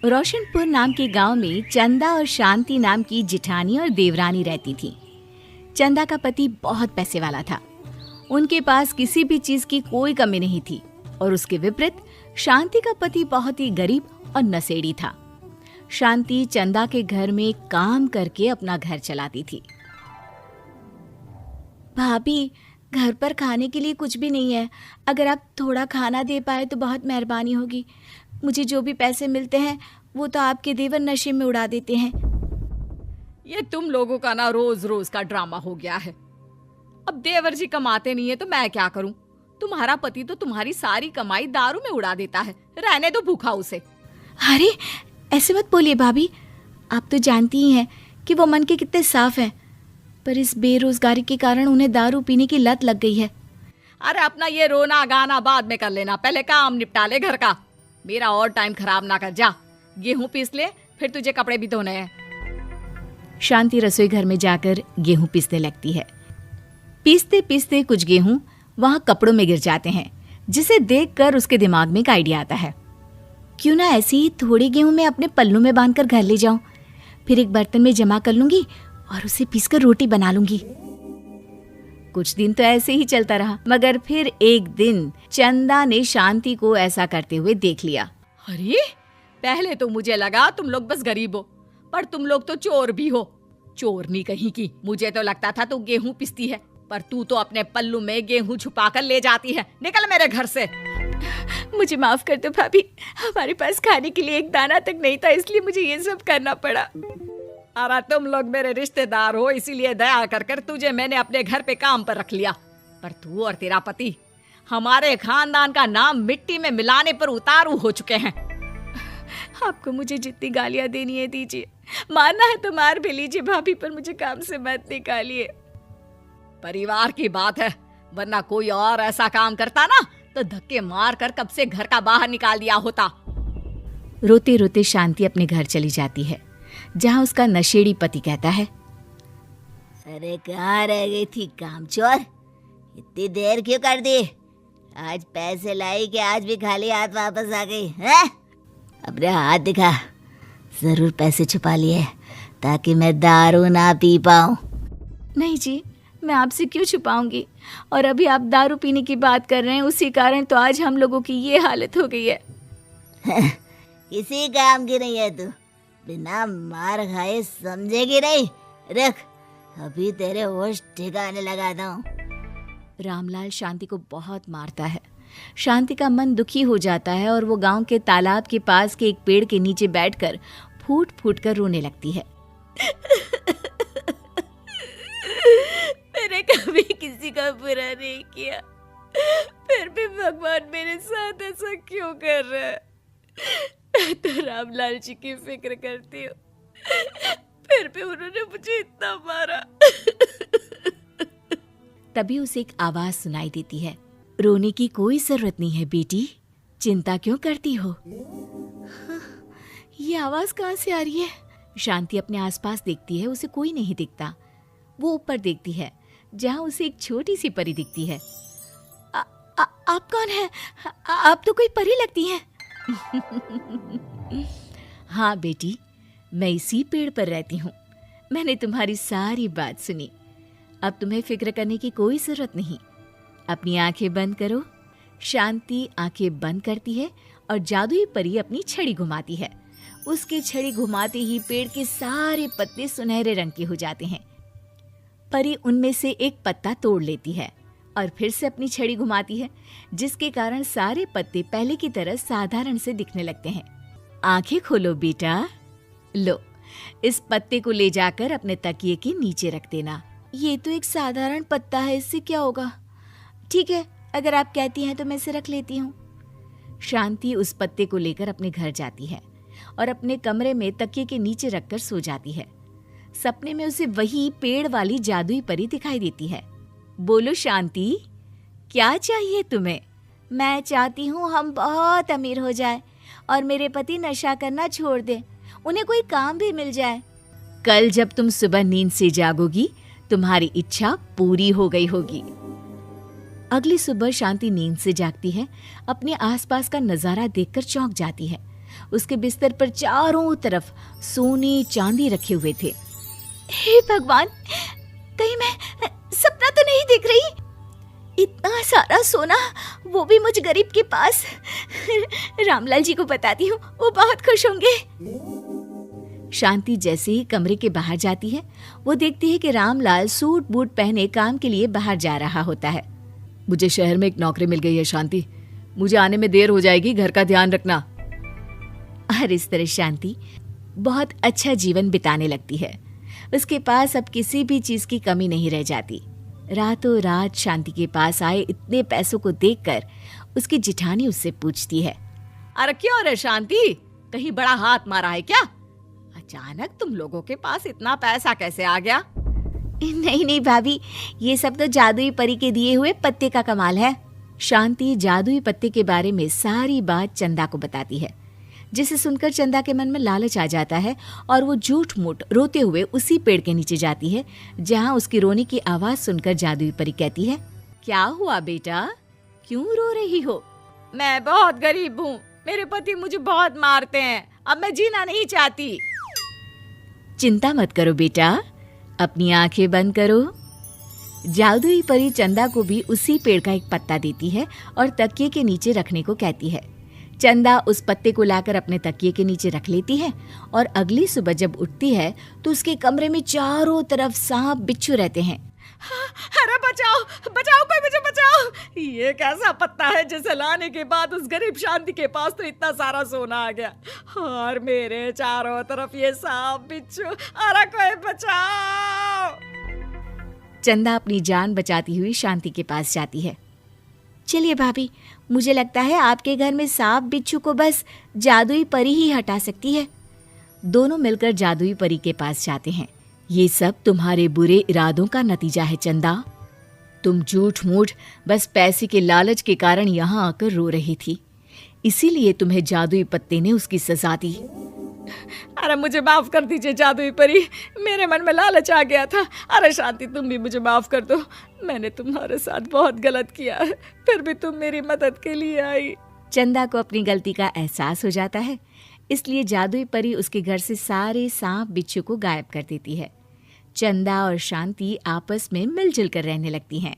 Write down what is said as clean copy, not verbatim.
रोशनपुर नाम के गांव में चंदा और शांति नाम की जिठानी और देवरानी रहती थी। चंदा का पति बहुत पैसे वाला था। उनके पास किसी भी चीज की कोई कमी नहीं थी और उसके विपरीत शांति का पति बहुत ही गरीब और नशेड़ी था। शांति चंदा के घर में काम करके अपना घर चलाती थी। भाभी, घर पर खाने के लिए कुछ भी नहीं है। अगर आप थोड़ा खाना दे पाए तो बहुत मेहरबानी होगी। मुझे जो भी पैसे मिलते हैं वो तो आपके देवर नशे में उड़ा देते हैं। ये तुम लोगों का ना रोज रोज का ड्रामा हो गया है। अब देवर जी कमाते नहीं है तो मैं क्या करूं? तुम्हारा पति तो तुम्हारी सारी कमाई दारू में उड़ा देता है। रहने दो भूखा उसे। अरे ऐसे मत बोलिए भाभी, आप तो जानती ही हैं कि वो मन के कितने साफ हैं, पर इस बेरोजगारी के कारण उन्हें दारू पीने की लत लग गई है। अरे अपना ये रोना गाना बाद में कर लेना, पहले काम निपटा ले घर का। मेरा और टाइम खराब ना कर। जा गेहूं पीस ले, फिर तुझे कपड़े भी धोने हैं। शांति रसोई घर में जाकर गेहूं पीसने लगती है। पीसते पीसते कुछ गेहूं वहां कपड़ों में गिर जाते हैं, जिसे देखकर उसके दिमाग में एक आइडिया आता है। क्यों ना ऐसे ही थोड़े गेहूं मैं अपने पल्लू में बांधकर घर ले जाऊं, फिर एक बर्तन में जमा कर लूंगी और उसे पीसकर रोटी बना लूंगी। कुछ दिन तो ऐसे ही चलता रहा, मगर फिर एक दिन चंदा ने शांति को ऐसा करते हुए देख लिया। अरे पहले तो मुझे लगा तुम लोग बस गरीब हो, पर तुम लोग तो चोर भी हो। चोरनी कहीं की। मुझे तो लगता था तू गेहूं पिसती है, पर तू तो अपने पल्लू में गेहूं छुपाकर ले जाती है। निकल मेरे घर से। मुझे माफ कर दो भाभी, हमारे पास खाने के लिए एक दाना तक नहीं था, इसलिए मुझे ये सब करना पड़ा। अरे तुम लोग मेरे रिश्तेदार हो, इसीलिए दया कर कर तुझे मैंने अपने घर पे काम पर रख लिया, पर तू और तेरा पति हमारे खानदान का नाम मिट्टी में मिलाने पर उतारू हो चुके हैं। आपको मुझे जितनी गालियां देनी है दीजिए, मारना है तो मार भी लीजिए भाभी, पर मुझे काम से मत निकालिए। परिवार की बात है, वरना कोई और ऐसा काम करता ना तो धक्के मार कर कब से घर का बाहर निकाल दिया होता। रोते रोते शांति अपने घर चली जाती है, जहाँ उसका नशेड़ी पति कहता है, अरे कहाँ रह गई थी कामचोर? इतनी देर क्यों कर दी? आज पैसे लाई कि आज भी खाली हाथ वापस आ गई है? अपने हाथ दिखा। जरूर पैसे छुपा लिए ताकि मैं दारू ना पी पाऊं। नहीं जी, मैं आपसे क्यों छुपाऊंगी, और अभी आप दारू पीने की बात कर रहे हैं, उसी कारण तो आज हम लोगों की ये हालत हो गई है। किसी काम की नहीं है तू, बिना मार खाए समझेगी नहीं। रख, अभी तेरे होश ठिकाने लगाता हूँ। रामलाल शांति को बहुत मारता है। शांति का मन दुखी हो जाता है और वो गांव के तालाब के पास के एक पेड़ के नीचे बैठकर फूट फूट कर रोने लगती है। मैंने कभी किसी का बुरा नहीं किया, फिर भी भगवान मेरे साथ ऐसा क्यों कर रहा है? मैं तो रामलाल जी की फिक्र करती हूँ, फिर भी उन्होंने मुझे इतना मारा। तभी उसे एक आवाज सुनाई देती है, रोने की कोई जरूरत नहीं है बेटी, चिंता क्यों करती हो? ये आवाज कहाँ से आ रही है? शांति अपने आसपास देखती है, उसे कोई नहीं दिखता। वो ऊपर देखती है, जहाँ उसे एक छोटी सी परी दिखती है। आप कौन है? आप तो कोई परी लगती हैं। हाँ बेटी, मैं इसी पेड़ पर रहती हूँ। मैंने तुम्हारी सारी बात सुनी, अब तुम्हें फिक्र करने की कोई जरूरत नहीं। अपनी आंखें बंद करो। शांति आंखें बंद करती है और जादुई परी अपनी छड़ी घुमाती है। उसकी छड़ी घुमाते ही पेड़ के सारे पत्ते सुनहरे रंग के हो जाते हैं। परी उनमें से एक पत्ता तोड़ लेती है और फिर से अपनी छड़ी घुमाती है, जिसके कारण सारे पत्ते पहले की तरह साधारण से दिखने लगते हैं। आंखें खोलो बेटा। लो, इस पत्ते को ले जाकर अपने तकिए के नीचे रख देना। ये तो एक साधारण पत्ता है, इससे क्या होगा? ठीक है, अगर आप कहती हैं तो मैं इसे रख लेती हूँ। शांति उस पत्ते को लेकर अपने घर जाती है और अपने कमरे में तकिए के नीचे रखकर सो जाती है। सपने में उसे वही पेड़ वाली जादुई परी दिखाई देती है। बोलो शांति, क्या चाहिए तुम्हें? मैं चाहती हूँ हम बहुत अमीर हो जाए और मेरे पति नशा करना छोड़ दें, उन्हें कोई काम भी मिल जाए। कल जब तुम सुबह नींद से जागोगी, तुम्हारी इच्छा पूरी हो गई होगी। अगली सुबह शांति नींद से जागती है, अपने आसपास का नजारा देखकर चौंक जाती है। उसके बिस्तर पर चारों तरफ सोने चांदी रखे हुए थे। हे भगवान, कहीं मैं सपना तो नहीं देख रही? इतना सारा सोना, वो भी मुझ गरीब के पास। रामलाल जी को बताती हूँ, वो बहुत खुश होंगे। शांति जैसे ही कमरे के बाहर जाती है, वो देखती है कि रामलाल सूट बूट पहने काम के लिए बाहर जा रहा होता है। मुझे शहर में एक नौकरी मिल गई है शांति, मुझे आने में देर हो जाएगी, घर का ध्यान रखना। और इस तरह शांति बहुत अच्छा जीवन बिताने लगती है। उसके पास अब किसी भी चीज की कमी नहीं रह जाती। रातों रात शांति के पास आए इतने पैसों को देखकर उसकी जिठानी उससे पूछती है, अरे क्यों रे शांति, कहीं बड़ा हाथ मारा है क्या? अचानक तुम लोगों के पास इतना पैसा कैसे आ गया? नहीं नहीं भाभी, ये सब तो जादुई परी के दिए हुए पत्ते का कमाल है। शांति जादुई पत्ते के बारे में सारी बात चंदा को बताती है, जिसे सुनकर चंदा के मन में लालच आ जाता है और वो झूठ मूठ रोते हुए उसी पेड़ के नीचे जाती है जहाँ उसकी रोने की आवाज सुनकर जादुई परी कहती है, क्या हुआ बेटा, क्यों रो रही हो? मैं बहुत गरीब हूँ, मेरे पति मुझे बहुत मारते हैं, अब मैं जीना नहीं चाहती। चिंता मत करो बेटा, अपनी आंखें बंद करो। जादुई परी चंदा को भी उसी पेड़ का एक पत्ता देती है और तकिए के नीचे रखने को कहती है। चंदा उस पत्ते को लाकर अपने तकिए के नीचे रख लेती है और अगली सुबह जब उठती है तो उसके कमरे में चारों तरफ सांप बिच्छू रहते हैं। अरे बचाओ बचाओ, कोई मुझे बचाओ, ये कैसा पत्ता है जिसे लाने के बाद उस गरीब शांति के पास तो इतना सारा सोना आ गया, और मेरे चारों तरफ ये सांप बिच्छू, अरे कोई बचाओ। चंदा अपनी जान बचाती हुई शांति के पास जाती है। चलिए भाभी, मुझे लगता है आपके घर में सांप बिच्छू को बस जादुई परी ही हटा सकती है। दोनों मिलकर जादुई परी के पास जाते हैं। ये सब तुम्हारे बुरे इरादों का नतीजा है चंदा। तुम झूठ मूठ बस पैसे के लालच के कारण यहाँ आकर रो रही थी, इसीलिए तुम्हें जादुई पत्ते ने उसकी सजा दी। अरे मुझे माफ कर दीजिए जादुई परी, मेरे मन में लालच आ गया था। अरे शांति, तुम भी मुझे माफ कर दो, मैंने तुम्हारे साथ बहुत गलत किया है, फिर भी तुम मेरी मदद के लिए आई। चंदा को अपनी गलती का एहसास हो जाता है, इसलिए जादुई परी उसके घर से सारे सांप बिच्छू को गायब कर देती है। चंदा और शांति आपस में मिलजुल कर रहने लगती हैं।